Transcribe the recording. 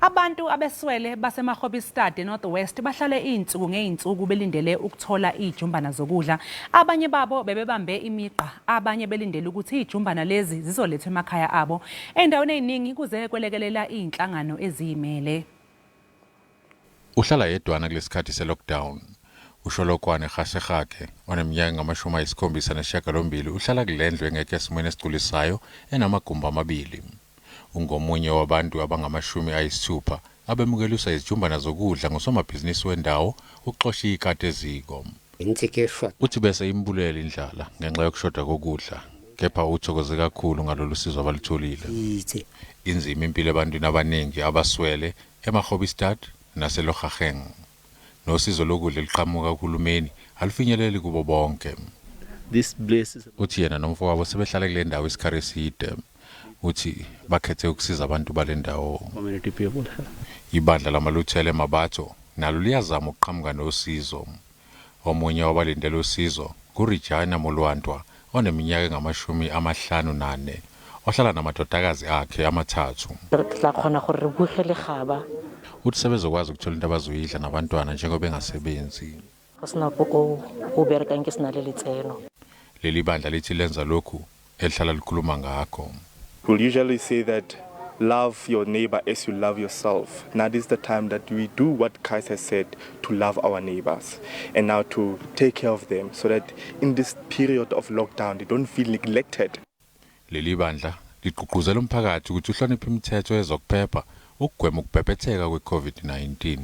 Abantu abeswele baseMahobistad eNorth West bahlale izinsuku ngeinsuku belindele ukuthola ijumbana zokudla. Abanye babo bebebambe imiqa, abanye belindele ukuthi ijumbana lezi zizolethwa emakhaya abo. Endaweni eziningi kuze kwelekelela izinhlangano eziyimele. Uhlala yedwana kulesikhathi se-lockdown. Usholokwane Khashegake oneminyaka ngama-78 uhlala kulendlu engekho esimweni esigculisayo enamagumbi amabili. Ungomunye wabantu abangama-60 abemukeliswa izijumbana zokudla ngosomabhizinisi wendawo uxoxa ikati eziko. Uthi bese imbulela indlala ngenxa yokushoda kokudla, kepha uthokoze kakhulu ngalolu sizo abalutholile. Inzima impilo ebantwini abaningi abaswele eMahobistad naseLochacheng. Nosizo lokudla liqhamuka kuhulumeni alufinyeleli kubo bonke. Uthi yena nomfowabo sebehlala kule ndawo isikhathi eside. Uthi bakhethe ukusiza abantu balendawo. Ibandla lamaluthele eMabatho nalo liyazama ukuqhamuka nosizo. Omunye wabalindele usizo kuRegina Molwantwa oneminyaka engama-54 ohlala namadodakazi akhe amathathu. Uthi sebezokwazi ukuthola into abazoyidla nabantwana njengoba bengasebenzi. Leli bandla lithi lenza lokhu elihlala likhuluma ngakho. We'll usually say that love your neighbor as you love yourself. Now this is the time that we do what Christ has said, to love our neighbors and now to take care of them so that in this period of lockdown they don't feel neglected. Leli bandla ligqugquzela umphakathi ukuthi uhloniphe imithetho yezokuphepha ukugwema ukubhebhetheka kwe-COVID-19.